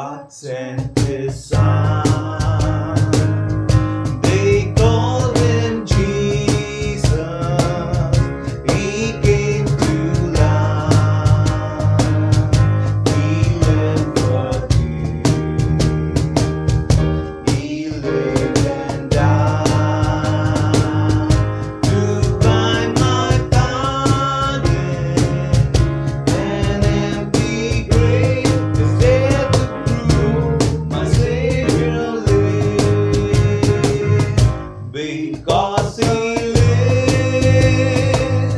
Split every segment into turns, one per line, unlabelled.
God sent His Son. They called Him Jesus. He came to life. He lived for you. He lived and died to find my pardon. An empty grave is there to prove my Savior lives. Because He lives,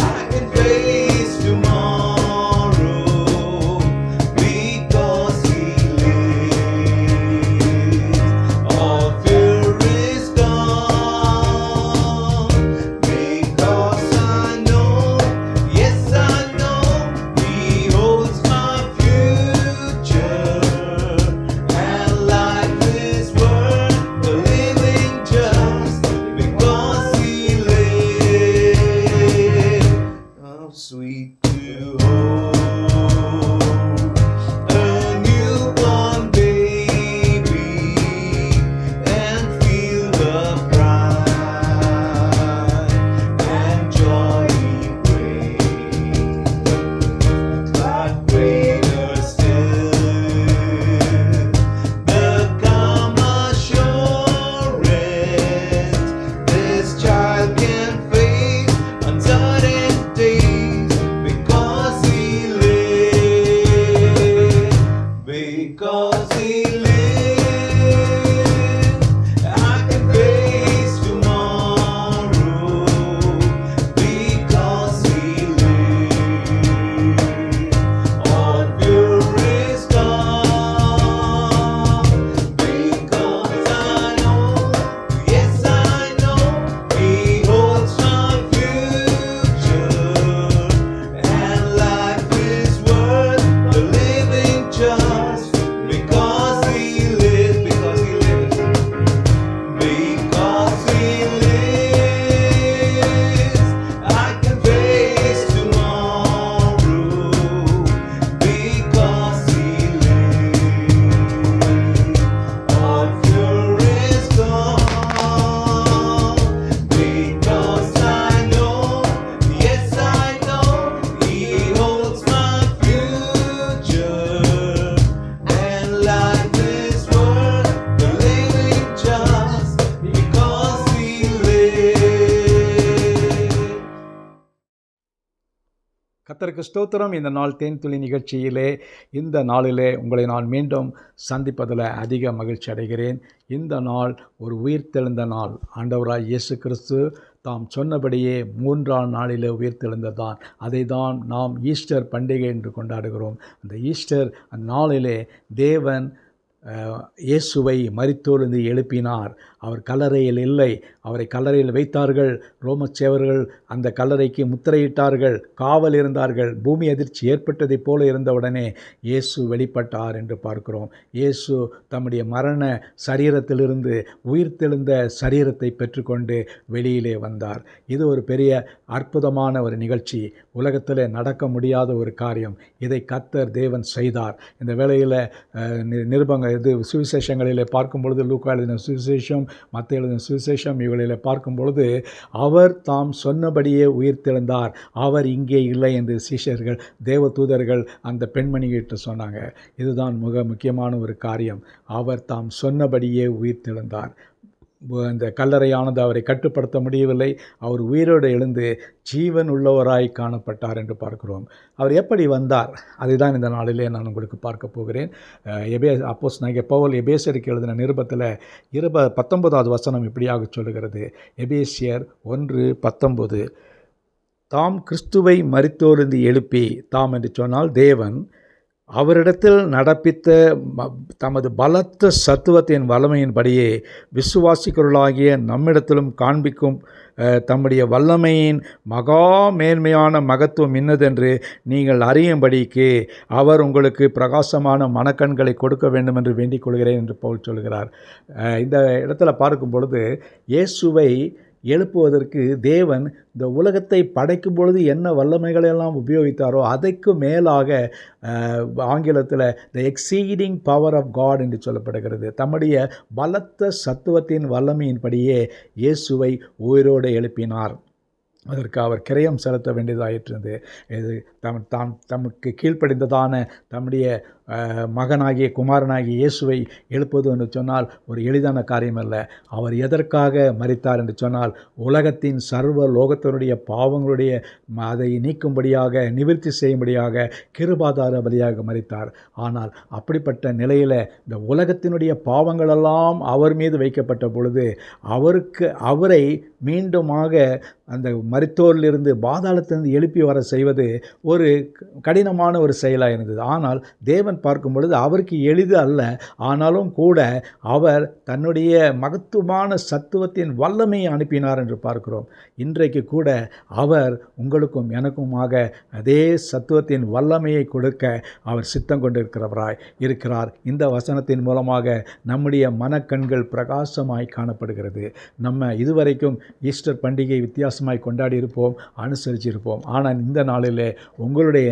I can face tomorrow. Because He lives, all fear is gone. Because I know, yes I know, He holds my future. And life is worth the living just because He lives. How sweet to hold a newborn baby and feel the pride and joy He brings. But greater still, the calm assurance this child can face uncertain days because He lives. Because He lives, I can face tomorrow. Because He lives, all fear is gone. Because I know, yes I know, He holds my future. And life is worth the living just because He lives. Because He lives. Because He lives, I can face tomorrow. Because He lives, all fear is gone. Because I know, yes I know, He holds my future. And life is worth the living just because He lives.
கர்த்தருக்கு ஸ்தோத்திரம். இந்த நாள் தேன்துளி நிகழ்ச்சியிலே இந்த நாளிலே உங்களை நான் மீண்டும் சந்திப்பதில் அதிக மகிழ்ச்சி அடைகிறேன். இந்த நாள் ஒரு உயிர்த்தெழுந்த நாள். ஆண்டவராய் இயேசு கிறிஸ்து தாம் சொன்னபடியே 3ஆம் நாளிலே உயிர்த்தெழுந்ததான். அதை தான் நாம் ஈஸ்டர் பண்டிகை என்று கொண்டாடுகிறோம். அந்த ஈஸ்டர் அந்த நாளிலே தேவன் இயேசுவை மரித்தோரிலிருந்து எழுப்பினார். அவர் கல்லறையில் இல்லை, அவரை கல்லறையில் வைத்தார்கள். ரோமச்சேவர்கள் அந்த கல்லறைக்கு முத்திரையிட்டார்கள், காவல் இருந்தார்கள். பூமி அதிர்ச்சி ஏற்பட்டதைப் போல இருந்தவுடனே இயேசு வெளிப்பட்டார் என்று பார்க்கிறோம். இயேசு தம்முடைய மரண சரீரத்திலிருந்து உயிர்த்தெழுந்த சரீரத்தை பெற்றுக்கொண்டு வெளியிலே வந்தார். இது ஒரு பெரிய அற்புதமான ஒரு நிகழ்ச்சி. உலகத்தில் நடக்க முடியாத ஒரு காரியம். இதை கர்த்தர் தேவன் செய்தார். இந்த வேளையில் சுவிசேஷங்களிலே பார்க்கும் பொழுது, லூக்கா எழுதின சுவிசேஷம், மத்தேயு எழுதின சுவிசேஷம், இவர்களிலே பார்க்கும் பொழுது அவர் தாம் சொன்னபடியே உயிர்த்தெழுந்தார், அவர் இங்கே இல்லை என்று சீஷர்கள் தேவதூதர்கள் அந்த பெண்மணிகிட்ட சொன்னாங்க. இதுதான் மிக முக்கியமான ஒரு காரியம். அவர் தாம் சொன்னபடியே உயிர்த்தெழுந்தார். அந்த கல்லறையானது அவரை கட்டுப்படுத்த முடியவில்லை. அவர் உயிரோடு எழுந்து ஜீவன் உள்ளவராய் காணப்பட்டார் என்று பார்க்கிறோம். அவர் எப்படி வந்தார், அதை தான் இந்த நாளிலே நான் உங்களுக்கு பார்க்க போகிறேன். அப்போஸ்தலனாகிய பவுல் எபேசியருக்கு எழுதின நிருபத்தில் 19வது வசனம் இப்படியாக சொல்லுகிறது. எபேசியர் 1:19, தாம் கிறிஸ்துவை மரித்தோரிலிருந்து எழுப்பி, தாம் என்று சொன்னால் தேவன், அவரிடத்தில் நடப்பித்த தமது பலத்த சத்துவத்தின் வல்லமையின்படியே விசுவாசிக்கிறவர்களாகிய நம்மிடத்திலும் காண்பிக்கும் தம்முடைய வல்லமையின் மகா மேன்மையான மகத்துவம் இன்னதென்று நீங்கள் அறியும்படிக்கு அவர் உங்களுக்கு பிரகாசமான மனக்கண்களை கொடுக்க வேண்டும் என்று வேண்டிக் கொள்கிறேன் என்று பவுல் சொல்கிறார். இந்த இடத்துல பார்க்கும் பொழுது இயேசுவை எழுப்புவதற்கு தேவன் இந்த உலகத்தை படைக்கும் பொழுது என்ன வல்லமைகளெல்லாம் உபயோகித்தாரோ அதற்கு மேலாக ஆங்கிலத்தில் த எக்ஸீடிங் பவர் ஆஃப் காட் என்று சொல்லப்படுகிறது. தம்முடைய பலத்த சத்துவத்தின் வல்லமையின்படியே இயேசுவை உயிரோடு எழுப்பினார். அதற்கு அவர் கிரயம் செலுத்த வேண்டியதாயிற்றது. இது தமக்கு கீழ்ப்படிந்ததான தம்முடைய மகனாகிய குமாரனாகிய இயேசுவை எழுப்புவது என்று சொன்னால் ஒரு எளிதான காரியம் அல்ல. அவர் எதற்காக மரித்தார் என்று சொன்னால் உலகத்தின் சர்வ லோகத்தினுடைய பாவங்களுடைய அதை நீக்கும்படியாக, நிவர்த்தி செய்யும்படியாக, கிருபாதார பலியாக மரித்தார். ஆனால் அப்படிப்பட்ட நிலையில் இந்த உலகத்தினுடைய பாவங்களெல்லாம் அவர் மீது வைக்கப்பட்ட பொழுது அவரை மீண்டுமாக அந்த மரித்தோரிலிருந்து பாதாளத்திலிருந்து எழுப்பி வர செய்வது ஒரு கடினமான ஒரு செயலாக இருந்தது. ஆனால் தேவன் பார்க்கும் பொழுது அவருக்கு எளிது அல்ல. ஆனாலும் கூட அவர் தன்னுடைய மகத்துவமான சத்துவத்தின் வல்லமையை அனுப்பினார் என்று பார்க்கிறோம். இன்றைக்கு கூட அவர் உங்களுக்கும் எனக்குமாக அதே சத்துவத்தின் வல்லமையை கொடுக்க அவர் சித்தம் கொண்டிருக்கிறவராய் இருக்கிறார். இந்த வசனத்தின் மூலமாக நம்முடைய மனக்கண்கள் பிரகாசமாய் காணப்படுகிறது. நம்ம இதுவரைக்கும் ஈஸ்டர் பண்டிகை வித்தியாசமாய் கொண்டாடி இருப்போம், அனுசரிச்சிருப்போம். ஆனால் இந்த நாளிலே உங்களுடைய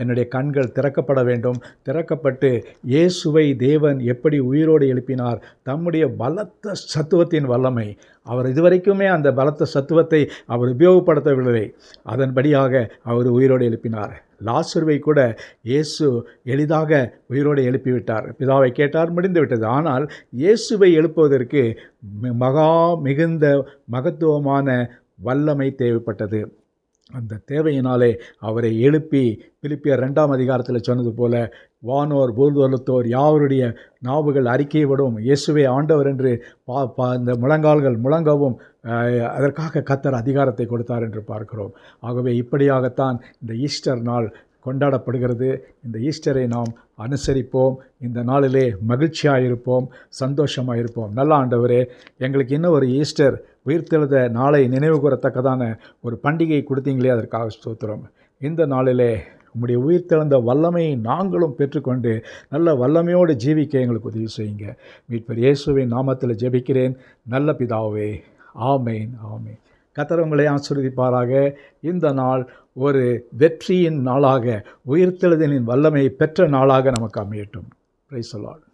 என்னுடைய கண்கள் திறக்கப்பட வேண்டும். திறக்கப்பட்டு இயேசுவை தேவன் எப்படி உயிரோடு எழுப்பினார், தம்முடைய பலத்த சத்துவத்தின் வல்லமை, அவர் இதுவரைக்குமே அந்த பலத்த சத்துவத்தை அவர் உபயோகப்படுத்தவில்லை. அதன்படியாக அவர் உயிரோடு எழுப்பினார். லாசருவை கூட இயேசு எளிதாக உயிரோடு எழுப்பிவிட்டார். பிதாவை கேட்டார், முடிந்து விட்டது. ஆனால் இயேசுவை எழுப்புவதற்கு மிகுந்த மகத்துவமான வல்லமை தேவைப்பட்டது. அந்த தேவையினாலே அவரை எழுப்பி பிலிப்பியர் 2ஆம் அதிகாரத்தில் சொன்னது போல வானோர் பூர்வலத்தோர் யாவருடைய நாவுகள் அறிக்கை விடும் இயேசுவே ஆண்டவர் என்று இந்த முழங்கால்கள் முழங்கவும் அதற்காக கர்த்தர் அதிகாரத்தை கொடுத்தார் என்று பார்க்கிறோம். ஆகவே இப்படியாகத்தான் இந்த ஈஸ்டர் நாள் கொண்டாடப்படுகிறது. இந்த ஈஸ்டரை நாம் அனுசரிப்போம். இந்த நாளிலே மகிழ்ச்சியாக இருப்போம், சந்தோஷமாக இருப்போம். நல்ல ஆண்டவரே, எங்களுக்கு இன்னும் ஒரு ஈஸ்டர் உயிர்த்தெழுத நாளை நினைவு கூறத்தக்கதான ஒரு பண்டிகை கொடுத்தீங்களே, அதற்காக ஸ்தோத்திரம். இந்த நாளிலே உம்முடைய உயிர்த்தெழுந்த வல்லமையை நாங்களும் பெற்றுக்கொண்டு நல்ல வல்லமையோடு ஜீவிக்க எங்களுக்கு உதவி செய்யுங்க. மீட்பர் இயேசுவின் நாமத்தில் ஜெபிக்கிறேன் நல்ல பிதாவே, ஆமேன், ஆமேன். கர்த்தர் உங்களை ஆசீர்வதிப்பாராக. இந்த நாள் ஒரு வெற்றியின் நாளாக, உயிர்த்தெழுதலின் வல்லமையை பெற்ற நாளாக நமக்கு அமையட்டும். Praise the Lord.